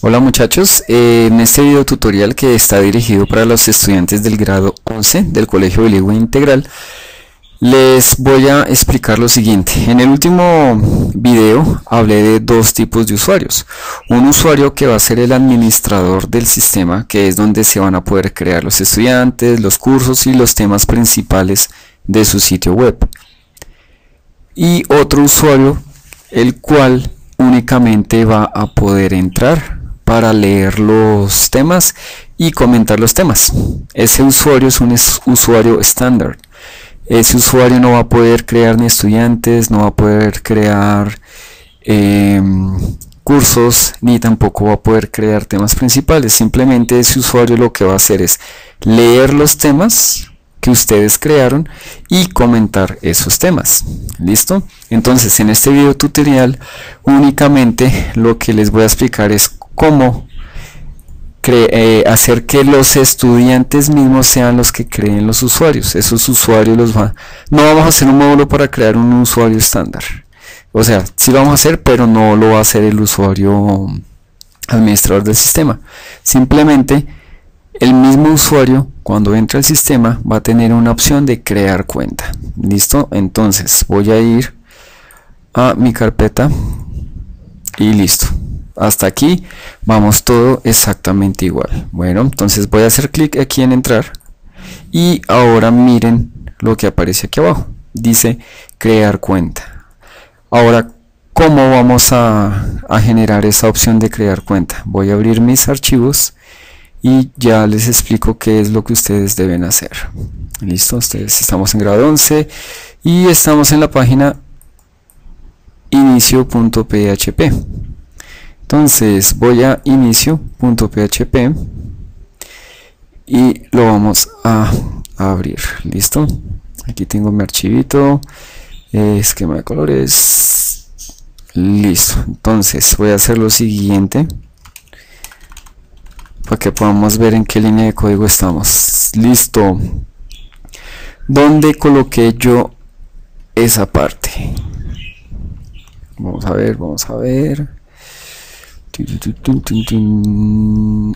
Hola muchachos, en este video tutorial que está dirigido para los estudiantes del grado 11 del Colegio Bilingüe Integral, les voy a explicar lo siguiente. En el último video hablé de dos tipos de usuarios. Un usuario que va a ser el administrador del sistema, que es donde se van a poder crear los estudiantes, los cursos y los temas principales de su sitio web. Y otro usuario, el cual únicamente va a poder entrar para leer los temas y comentar los temas. Ese usuario es un usuario estándar. Ese usuario no va a poder crear ni estudiantes, no va a poder crear cursos, ni tampoco va a poder crear temas principales. Simplemente ese usuario lo que va a hacer es leer los temas que ustedes crearon y comentar esos temas. ¿Listo? Entonces en este video tutorial únicamente lo que les voy a explicar es cómo hacer que los estudiantes mismos sean los que creen los usuarios. Esos usuarios no vamos a hacer un módulo para crear un usuario estándar. O sea, sí lo vamos a hacer, pero no lo va a hacer el usuario administrador del sistema. Simplemente el mismo usuario, cuando entra al sistema, va a tener una opción de crear cuenta. ¿Listo? Entonces voy a ir a mi carpeta y listo. Hasta aquí vamos todo exactamente igual. Bueno, entonces voy a hacer clic aquí en entrar y ahora miren lo que aparece aquí abajo. Dice crear cuenta. Ahora, ¿cómo vamos a generar esa opción de crear cuenta? Voy a abrir mis archivos y ya les explico qué es lo que ustedes deben hacer. Listo, estamos en grado 11 y estamos en la página inicio.php. Entonces voy a inicio.php y lo vamos a abrir. Listo, aquí tengo mi archivito, esquema de colores. Listo, entonces voy a hacer lo siguiente para que podamos ver en qué línea de código estamos. Listo, ¿dónde coloqué yo esa parte? Vamos a ver.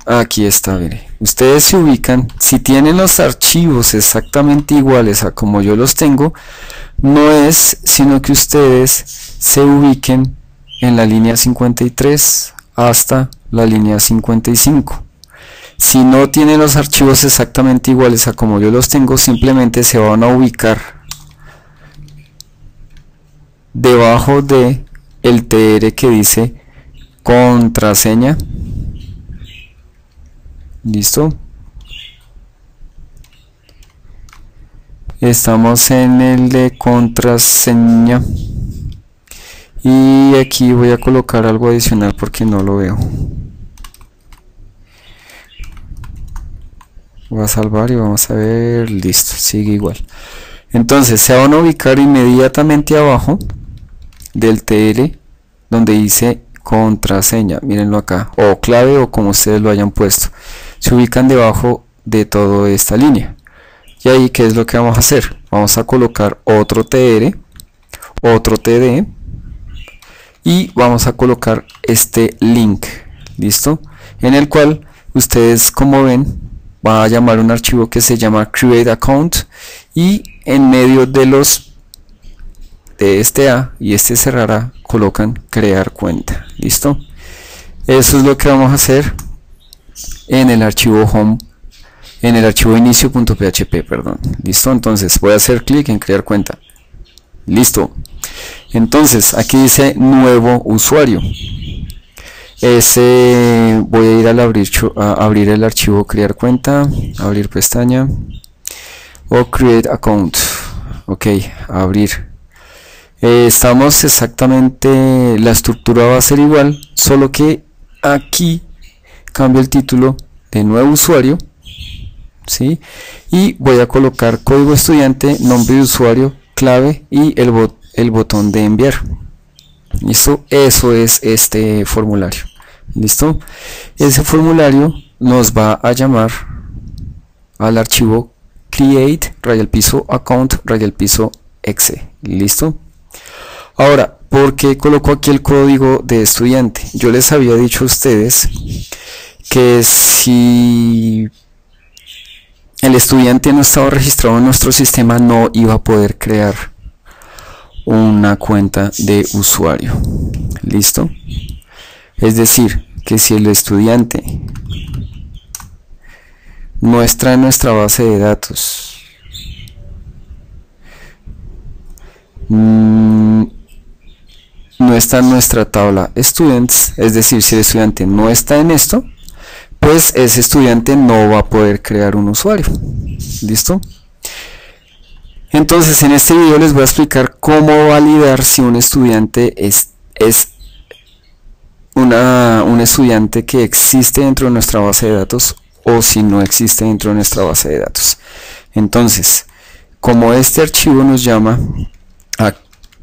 Aquí está, mire. Ustedes se ubican, si tienen los archivos exactamente iguales a como yo los tengo, no es sino que ustedes se ubiquen en la línea 53 hasta la línea 55. Si no tienen los archivos exactamente iguales a como yo los tengo, simplemente se van a ubicar debajo de el TR que dice contraseña. Listo, estamos en el de contraseña y aquí voy a colocar algo adicional porque no lo veo. Voy a salvar y vamos a ver. Listo, sigue igual. Entonces se van a ubicar inmediatamente abajo del TL donde dice contraseña, mírenlo acá, o clave, o como ustedes lo hayan puesto. Se ubican debajo de toda esta línea. Y ahí, ¿qué es lo que vamos a hacer? Vamos a colocar otro TR, otro TD y vamos a colocar este link. Listo, en el cual ustedes, como ven, va a llamar un archivo que se llama create account y en medio de este A y este cerrará, colocan crear cuenta. Listo, eso es lo que vamos a hacer en el archivo home, en el archivo inicio.php, perdón. Listo, entonces voy a hacer clic en crear cuenta. Listo, entonces aquí dice nuevo usuario. Voy a ir a abrir el archivo crear cuenta, abrir pestaña o create account. Ok, abrir. Estamos exactamente, la estructura va a ser igual, solo que aquí cambio el título de nuevo usuario, ¿sí? Y voy a colocar código estudiante, nombre de usuario, clave y el botón de enviar. Listo, eso es este formulario. Listo, ese formulario nos va a llamar al archivo create _account_exe. Listo. Ahora, ¿por qué coloco aquí el código de estudiante? Yo les había dicho a ustedes que si el estudiante no estaba registrado en nuestro sistema, no iba a poder crear una cuenta de usuario. ¿Listo? Es decir, que si el estudiante no está en nuestra base de datos, no está en nuestra tabla students, es decir, si el estudiante no está en esto, pues ese estudiante no va a poder crear un usuario. ¿Listo? Entonces en este video les voy a explicar cómo validar si un estudiante es un estudiante que existe dentro de nuestra base de datos o si no existe dentro de nuestra base de datos. Entonces, como este archivo nos llama a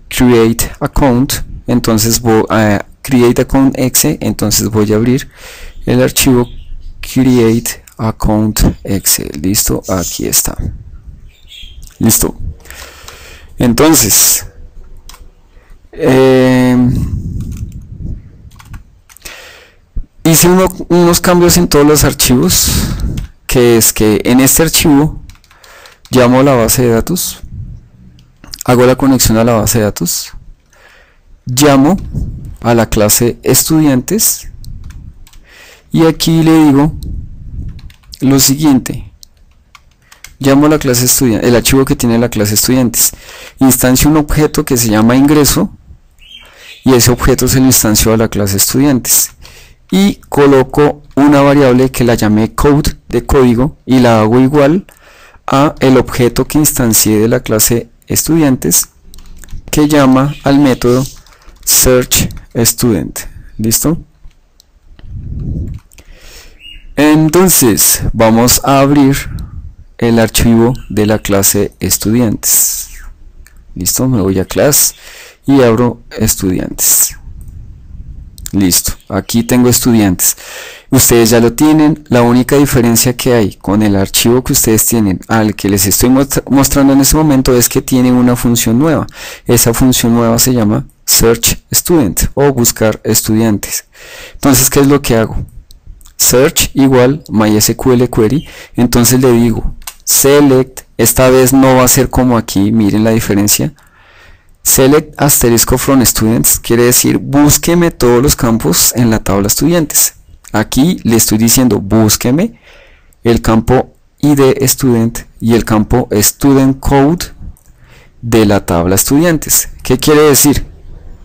create account, entonces voy a create account exe, entonces voy a abrir el archivo create account exe. Listo, aquí está. Listo. Entonces hice unos cambios en todos los archivos, que es que en este archivo llamo a la base de datos, hago la conexión a la base de datos, llamo a la clase estudiantes y aquí le digo lo siguiente: llamo a la clase estudiante, el archivo que tiene la clase estudiantes, instancio un objeto que se llama ingreso y ese objeto se lo instancio a la clase estudiantes y coloco una variable que la llamé code, de código, y la hago igual a el objeto que instancié de la clase estudiantes, que llama al método search student. ¿Listo? Entonces vamos a abrir el archivo de la clase estudiantes. Listo, me voy a class y abro estudiantes. Listo, aquí tengo estudiantes. Ustedes ya lo tienen. La única diferencia que hay con el archivo que ustedes tienen al que les estoy mostrando en este momento es que tiene una función nueva. Esa función nueva se llama search student o buscar estudiantes. Entonces, ¿qué es lo que hago? Search igual MySQL query. Entonces le digo select, esta vez no va a ser como aquí, miren la diferencia. Select asterisco from students quiere decir búsqueme todos los campos en la tabla estudiantes. Aquí le estoy diciendo búsqueme el campo ID student y el campo student code de la tabla estudiantes. ¿Qué quiere decir?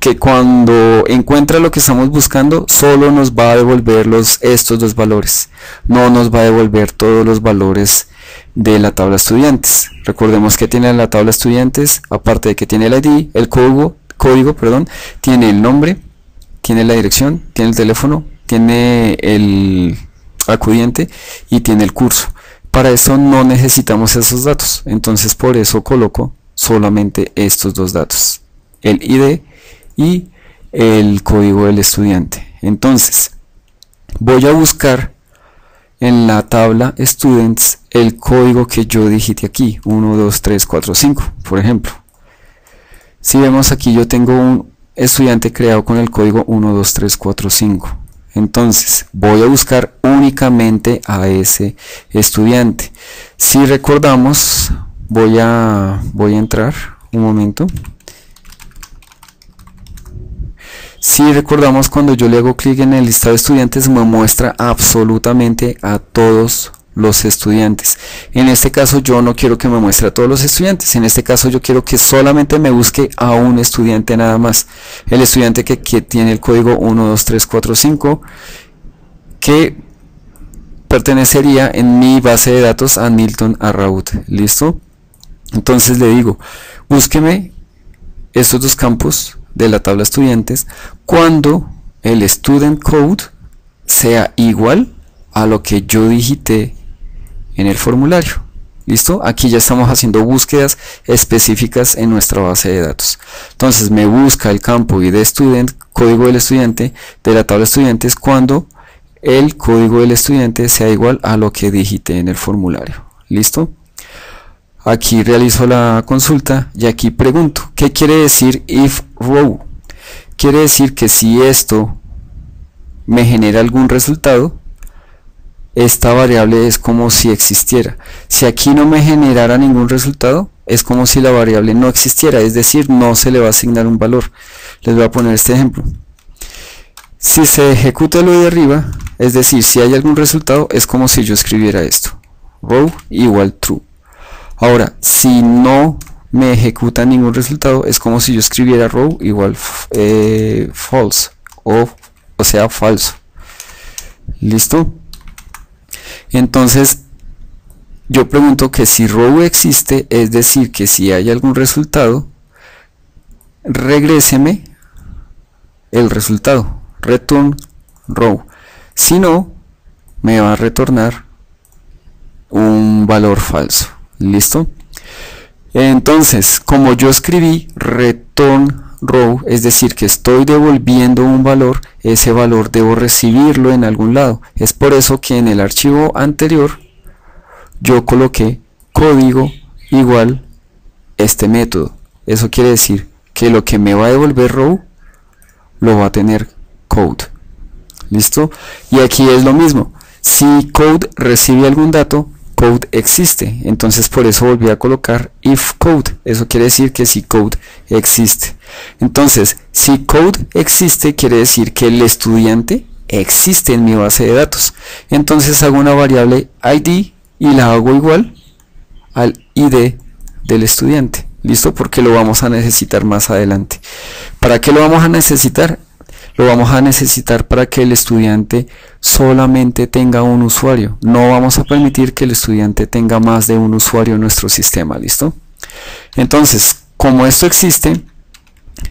Que cuando encuentra lo que estamos buscando solo nos va a devolver estos dos valores, no nos va a devolver todos los valores de la tabla estudiantes. Recordemos que tiene la tabla estudiantes, aparte de que tiene el ID, el código, tiene el nombre, tiene la dirección, tiene el teléfono, tiene el acudiente y tiene el curso. Para eso no necesitamos esos datos, entonces por eso coloco solamente estos dos datos, el ID y el código del estudiante. Entonces voy a buscar en la tabla students el código que yo digité aquí, 1, 2, 3, 4, 5, por ejemplo. Si vemos aquí, yo tengo un estudiante creado con el código 1, 2, 3, 4, 5. Entonces voy a buscar únicamente a ese estudiante. Si recordamos, voy a entrar un momento. Si recordamos, cuando yo le hago clic en el listado de estudiantes me muestra absolutamente a todos los estudiantes. En este caso yo no quiero que me muestre a todos los estudiantes, en este caso yo quiero que solamente me busque a un estudiante nada más, el estudiante que tiene el código 1, 2, 3, 4, 5, que pertenecería en mi base de datos a Nilton Arraud. ¿Listo? Entonces le digo, búsqueme estos dos campos de la tabla estudiantes cuando el student code sea igual a lo que yo digité en el formulario. ¿Listo? Aquí ya estamos haciendo búsquedas específicas en nuestra base de datos. Entonces me busca el campo ID student, código del estudiante de la tabla estudiantes cuando el código del estudiante sea igual a lo que digité en el formulario. ¿Listo? Aquí realizo la consulta y aquí pregunto, ¿qué quiere decir if row? Quiere decir que si esto me genera algún resultado, esta variable es como si existiera. Si aquí no me generara ningún resultado, es como si la variable no existiera, es decir, no se le va a asignar un valor. Les voy a poner este ejemplo. Si se ejecuta lo de arriba, es decir, si hay algún resultado, es como si yo escribiera esto, row igual true. Ahora, si no me ejecuta ningún resultado, es como si yo escribiera row igual false, o sea, falso. ¿Listo? Entonces, yo pregunto que si row existe, es decir, que si hay algún resultado, regréseme el resultado, return row. Si no, me va a retornar un valor falso. ¿Listo? Entonces, como yo escribí return row, es decir, que estoy devolviendo un valor, ese valor debo recibirlo en algún lado. Es por eso que en el archivo anterior yo coloqué código igual este método. Eso quiere decir que lo que me va a devolver row lo va a tener code. ¿Listo? Y aquí es lo mismo. Si code recibe algún dato, code existe. Entonces por eso volví a colocar if code. Eso quiere decir que si code existe. Entonces, si code existe, quiere decir que el estudiante existe en mi base de datos. Entonces hago una variable id y la hago igual al id del estudiante. ¿Listo? Porque lo vamos a necesitar más adelante. ¿Para qué lo vamos a necesitar? Lo vamos a necesitar para que el estudiante solamente tenga un usuario. No vamos a permitir que el estudiante tenga más de un usuario en nuestro sistema. ¿Listo? Entonces, como esto existe,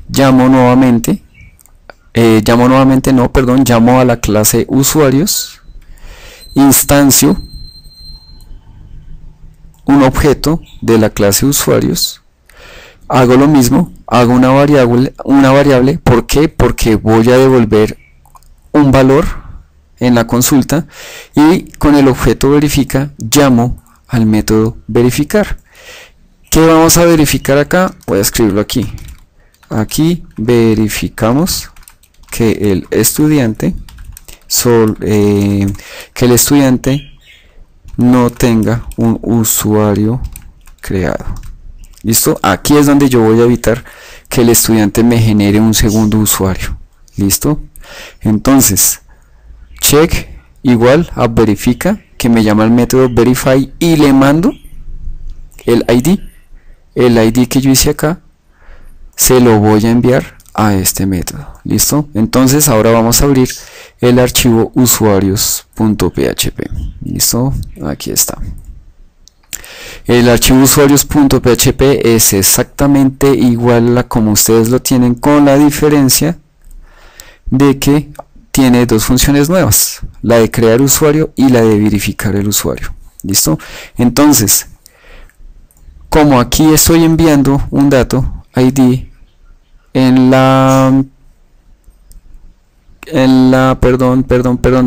llamo a la clase usuarios, instancio un objeto de la clase usuarios, hago lo mismo, hago una variable, ¿por qué? Porque voy a devolver un valor en la consulta y con el objeto verifica llamo al método verificar. ¿Qué vamos a verificar acá? Voy a escribirlo aquí. Aquí verificamos que el estudiante no tenga un usuario creado. ¿Listo? Aquí es donde yo voy a evitar que el estudiante me genere un segundo usuario. ¿Listo? Entonces, check igual a verifica, que me llama el método verify y le mando el ID. El ID que yo hice acá se lo voy a enviar a este método. ¿Listo? Entonces ahora vamos a abrir el archivo usuarios.php. ¿Listo? Aquí está. El archivo usuarios.php es exactamente igual a como ustedes lo tienen, con la diferencia de que tiene dos funciones nuevas, la de crear usuario y la de verificar el usuario. ¿Listo? Entonces, como aquí estoy enviando un dato ID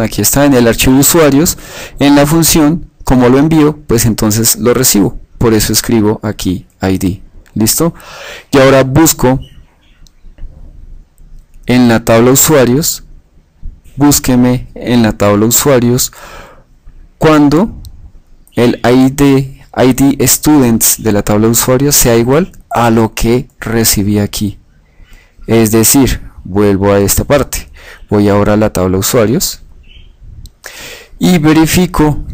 aquí está en el archivo usuarios, en la función, como lo envío, pues entonces lo recibo. Por eso escribo aquí ID. ¿Listo? Y ahora busco en la tabla usuarios, búsqueme en la tabla usuarios cuando el ID students de la tabla usuarios sea igual a lo que recibí aquí. Es decir, vuelvo a esta parte, voy ahora a la tabla usuarios y verifico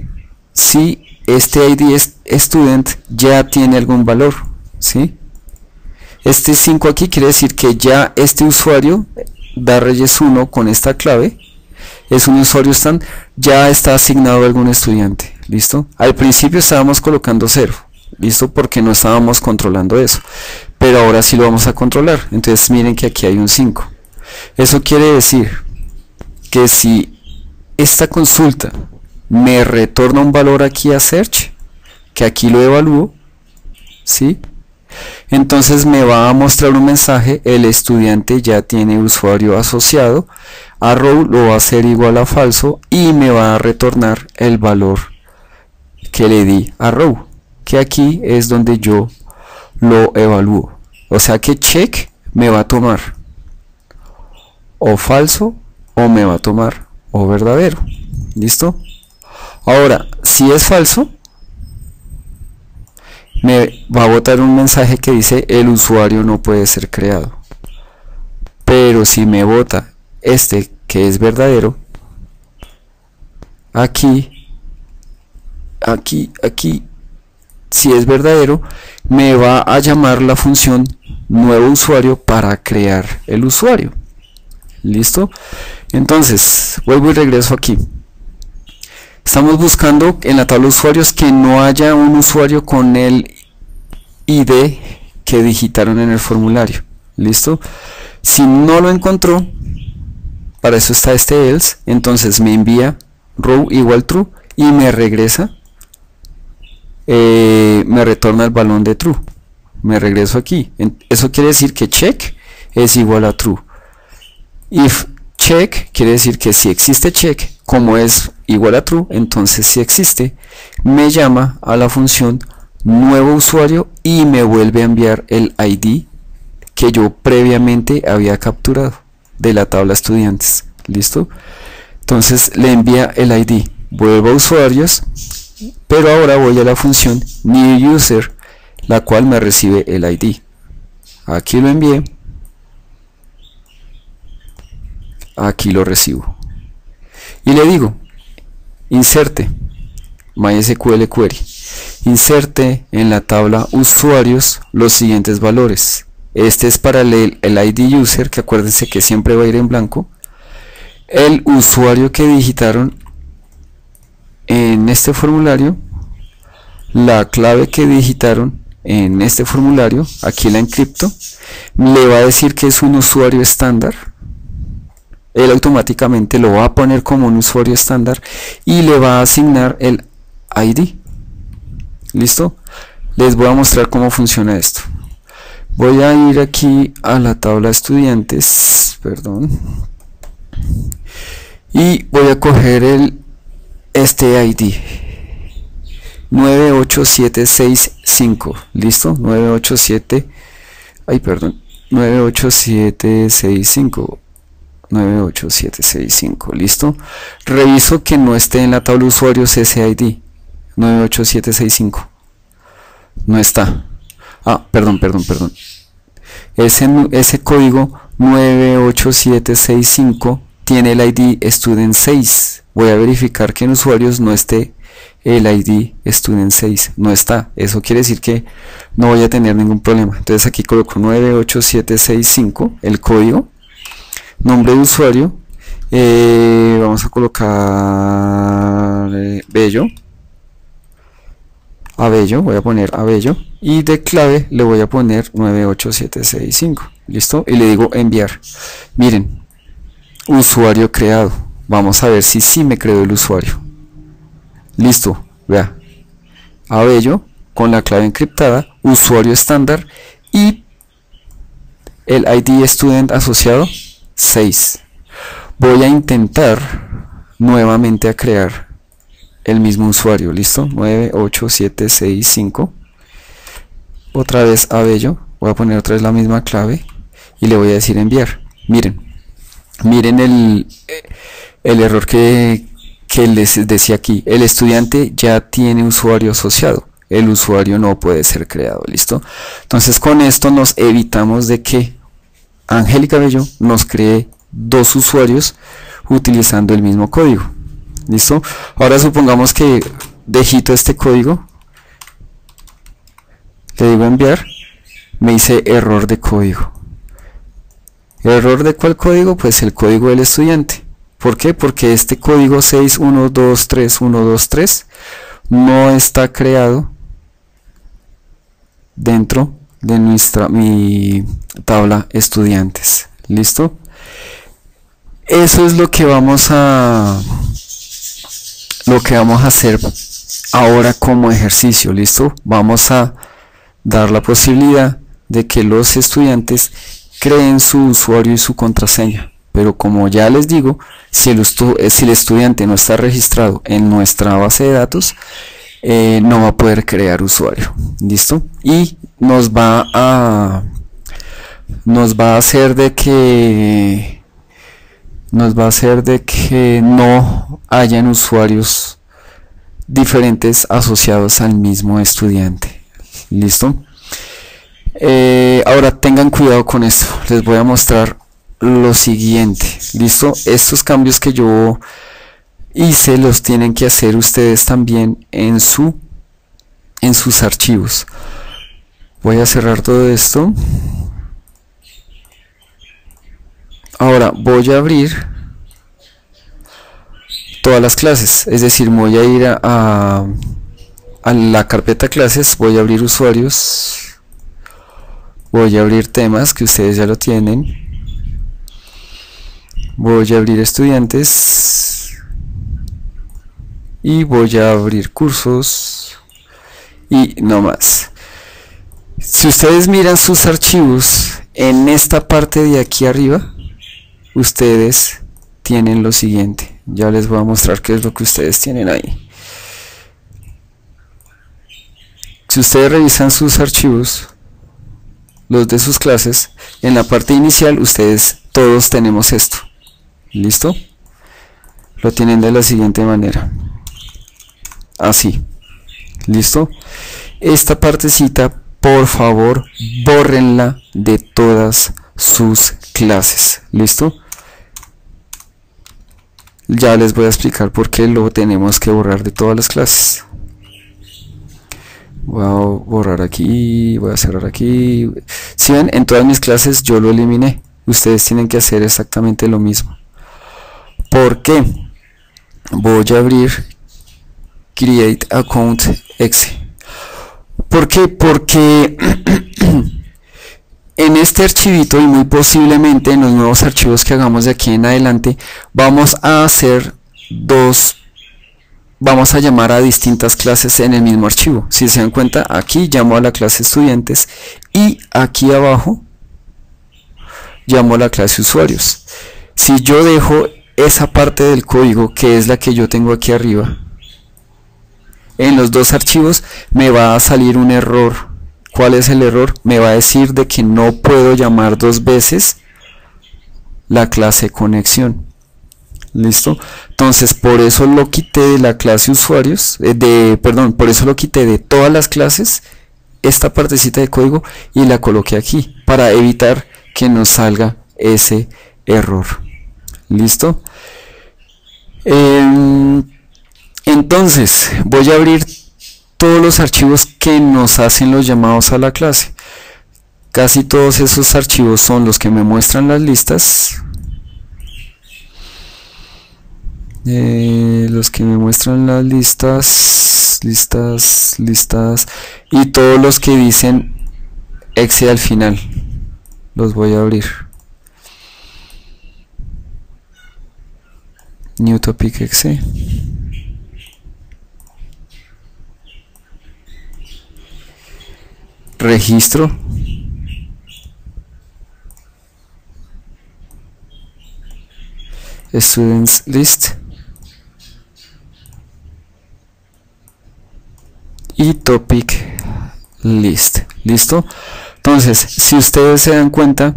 si este ID student ya tiene algún valor, ¿sí? Este 5 aquí quiere decir que ya este usuario darreyes1 con esta clave es un usuario stand, ya está asignado a algún estudiante. ¿Listo? Al principio estábamos colocando 0, ¿listo? Porque no estábamos controlando eso, pero ahora sí lo vamos a controlar. Entonces miren que aquí hay un 5. Eso quiere decir que si esta consulta me retorna un valor aquí a search, que aquí lo evalúo, ¿sí? Entonces me va a mostrar un mensaje, el estudiante ya tiene usuario asociado, a row lo va a hacer igual a falso y me va a retornar el valor que le di a row, que aquí es donde yo lo evalúo. O sea que check me va a tomar o falso o me va a tomar o verdadero. ¿Listo? Ahora, si es falso, me va a botar un mensaje que dice el usuario no puede ser creado. Pero si me bota este que es verdadero, aquí, si es verdadero, me va a llamar la función nuevo usuario para crear el usuario. ¿Listo? Entonces, vuelvo y regreso aquí. Estamos buscando en la tabla de usuarios que no haya un usuario con el ID que digitaron en el formulario. ¿Listo? Si no lo encontró, para eso está este else, entonces me envía row igual true y me regresa, me retorna el balón de true. Me regreso aquí. Eso quiere decir que check es igual a true. If check quiere decir que si existe check, como es igual a true, entonces si existe, me llama a la función nuevo usuario y me vuelve a enviar el ID que yo previamente había capturado de la tabla estudiantes. ¿Listo? Entonces le envía el ID, vuelvo a usuarios, pero ahora voy a la función new user, la cual me recibe el ID. Aquí lo envié, aquí lo recibo y le digo inserte MySQL query, inserte en la tabla usuarios los siguientes valores. Este es para el ID user, que acuérdense que siempre va a ir en blanco, el usuario que digitaron en este formulario, la clave que digitaron en este formulario, aquí la encripto, le va a decir que es un usuario estándar, él automáticamente lo va a poner como un usuario estándar y le va a asignar el ID. ¿Listo? Les voy a mostrar cómo funciona esto. Voy a ir aquí a la tabla estudiantes, perdón, y voy a coger este ID 98765. ¿Listo? 98765. ¿Listo? Reviso que no esté en la tabla de usuarios ese ID 98765. No está. Perdón. Ese código 98765 tiene el ID student 6. Voy a verificar que en usuarios no esté el ID student 6. No está. Eso quiere decir que no voy a tener ningún problema. Entonces aquí coloco 98765, el código, nombre de usuario, vamos a colocar Abello, voy a poner Abello, y de clave le voy a poner 98765. ¿Listo? Y le digo enviar. Miren, usuario creado. Vamos a ver si sí me creó el usuario. Listo, vea, Abello con la clave encriptada, usuario estándar y el ID student asociado 6. Voy a intentar nuevamente a crear el mismo usuario. Listo, 98765, otra vez Abello, voy a poner otra vez la misma clave y le voy a decir enviar. Miren el error que les decía aquí. El estudiante ya tiene usuario asociado, el usuario no puede ser creado. Listo, entonces con esto nos evitamos de que Angélica Bello nos cree dos usuarios utilizando el mismo código. ¿Listo? Ahora supongamos que digito este código, le digo enviar, me dice error de código. ¿Error de cuál código? Pues el código del estudiante. ¿Por qué? Porque este código 6123123 no está creado dentro de mi tabla estudiantes. ¿Listo? Eso es lo que vamos a hacer ahora como ejercicio. ¿Listo? Vamos a dar la posibilidad de que los estudiantes creen su usuario y su contraseña, pero como ya les digo, si el estudiante no está registrado en nuestra base de datos, no va a poder crear usuario. ¿Listo? Y nos va a hacer de que no hayan usuarios diferentes asociados al mismo estudiante. ¿Listo? Ahora tengan cuidado con esto. Les voy a mostrar lo siguiente. ¿Listo? Estos cambios que yo hice los tienen que hacer ustedes también en sus archivos. Voy a cerrar todo esto. Ahora voy a abrir todas las clases, es decir, voy a ir a la carpeta clases, voy a abrir usuarios, voy a abrir temas que ustedes ya lo tienen, voy a abrir estudiantes y voy a abrir cursos y no más. Si ustedes miran sus archivos en esta parte de aquí arriba, ustedes tienen lo siguiente. Ya les voy a mostrar qué es lo que ustedes tienen ahí. Si ustedes revisan sus archivos, los de sus clases, en la parte inicial ustedes todos tenemos esto. ¿Listo? Lo tienen de la siguiente manera. Así. ¿Listo? Esta partecita, por favor, bórrenla de todas sus clases. ¿Listo? Ya les voy a explicar por qué lo tenemos que borrar de todas las clases. Voy a borrar aquí, voy a cerrar aquí. Si ven, en todas mis clases yo lo eliminé. Ustedes tienen que hacer exactamente lo mismo. ¿Por qué? Voy a abrir Create Account Exe. ¿Por qué? Porque en este archivito y muy posiblemente en los nuevos archivos que hagamos de aquí en adelante, vamos a hacer vamos a llamar a distintas clases en el mismo archivo. Si se dan cuenta, aquí llamo a la clase estudiantes y aquí abajo llamo a la clase usuarios. Si yo dejo esa parte del código, que es la que yo tengo aquí arriba, en los dos archivos me va a salir un error. ¿Cuál es el error? Me va a decir de que no puedo llamar dos veces la clase conexión. ¿Listo? Entonces por eso lo quité de la clase usuarios, por eso lo quité de todas las clases, esta partecita de código, y la coloqué aquí, para evitar que nos salga ese error. ¿Listo? Entonces voy a abrir todos los archivos que nos hacen los llamados a la clase. Casi todos esos archivos son los que me muestran las listas, listas, y todos los que dicen exe al final. Los voy a abrir. New topic exe. Registro. Students list. Y topic list. ¿Listo? Entonces, si ustedes se dan cuenta,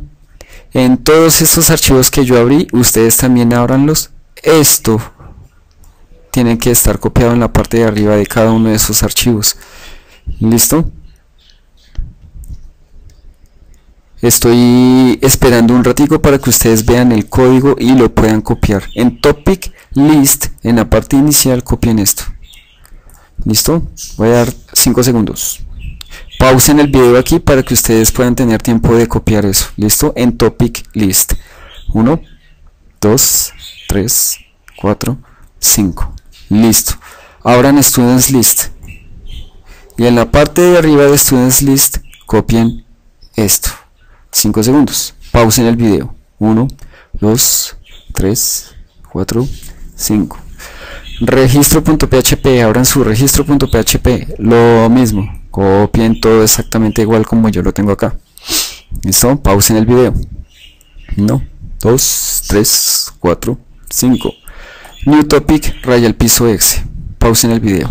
en todos estos archivos que yo abrí, ustedes también ábranlos. Esto tiene que estar copiado en la parte de arriba de cada uno de esos archivos. ¿Listo? Estoy esperando un ratico para que ustedes vean el código y lo puedan copiar. En topic list, en la parte inicial, copien esto. ¿Listo? Voy a dar 5 segundos. Pausen el video aquí para que ustedes puedan tener tiempo de copiar eso. ¿Listo? En topic list. 1, 2, 3, 4, 5. Listo. Ahora en students list. Y en la parte de arriba de students list, copien esto. 5 segundos. Pausen el video. 1, 2, 3, 4, 5. Registro.php, abran su registro.php, lo mismo, copien todo exactamente igual como yo lo tengo acá. ¿Listo? Pausen el video. 1, 2, 3, 4, 5. New topic, raya el piso exe. Pausen el video.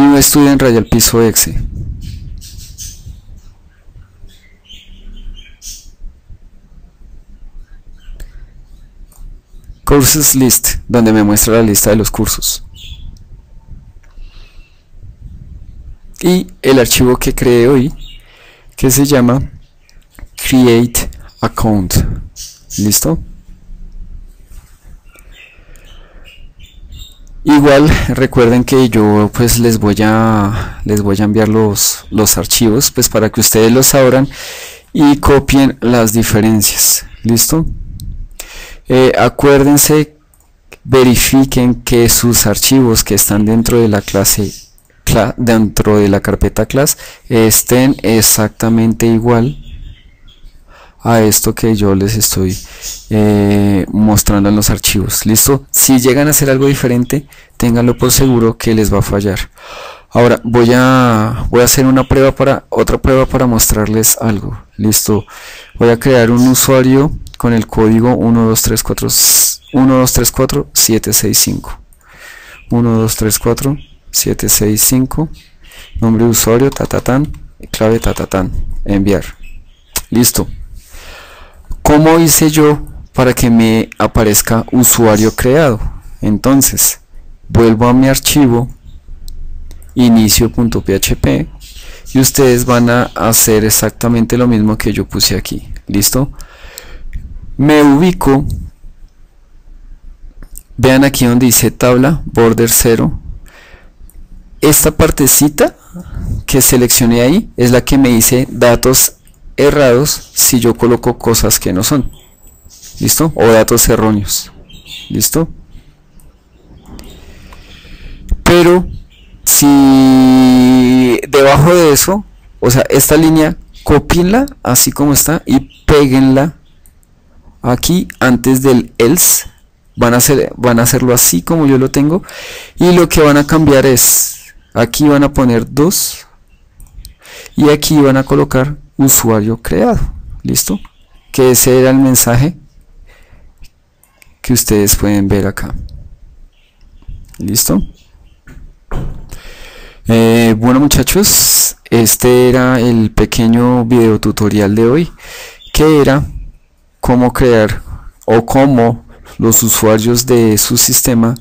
New Student raya al piso exe. Courses list, donde me muestra la lista de los cursos. Y el archivo que creé hoy, que se llama create account. ¿Listo? Igual recuerden que yo pues les voy a enviar los archivos pues para que ustedes los abran y copien las diferencias. ¿Listo? Acuérdense, verifiquen que sus archivos que están dentro de la clase, dentro de la carpeta class, estén exactamente igual a esto que yo les estoy mostrando en los archivos. ¿Listo? Si llegan a hacer algo diferente, ténganlo por seguro que les va a fallar. Ahora voy a hacer otra prueba para mostrarles algo. Listo, voy a crear un usuario con el código 1234765 1234765, nombre de usuario tatatán, clave tatatán, enviar. Listo. ¿Cómo hice yo para que me aparezca usuario creado? Entonces vuelvo a mi archivo inicio.php y ustedes van a hacer exactamente lo mismo que yo puse aquí. ¿Listo? Me ubico, vean aquí donde dice tabla, border 0, esta partecita que seleccioné ahí es la que me dice datos errados si yo coloco cosas que no son. ¿Listo? O datos erróneos. ¿Listo? Pero si debajo de eso, o sea, esta línea, copienla así como está y péguenla aquí antes del else. Van a hacerlo así como yo lo tengo, y lo que van a cambiar es, aquí van a poner 2 y aquí van a colocar usuario creado. ¿Listo? Que ese era el mensaje que ustedes pueden ver acá. ¿Listo? Bueno muchachos, este era el pequeño video tutorial de hoy, que era cómo crear o cómo los usuarios de su sistema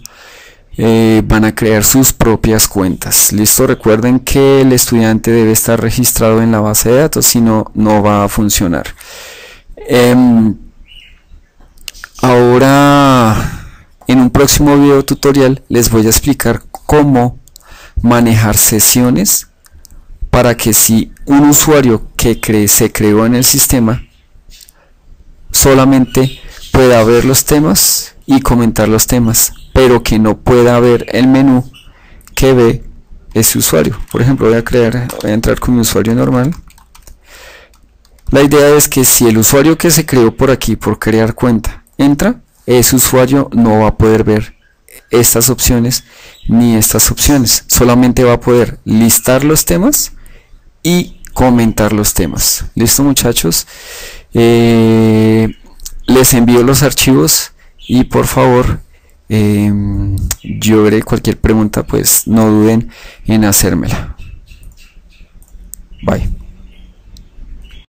van a crear sus propias cuentas. Listo, recuerden que el estudiante debe estar registrado en la base de datos, si no, no va a funcionar. Ahora en un próximo video tutorial les voy a explicar cómo manejar sesiones para que si un usuario que se creó en el sistema solamente pueda ver los temas y comentar los temas, pero que no pueda ver el menú que ve ese usuario. Por ejemplo, voy a entrar con mi usuario normal. La idea es que si el usuario que se creó por aquí por crear cuenta entra, ese usuario no va a poder ver estas opciones ni estas opciones, solamente va a poder listar los temas y comentar los temas. Listo muchachos, les envío los archivos y por favor yo veré cualquier pregunta, pues no duden en hacérmela. Bye.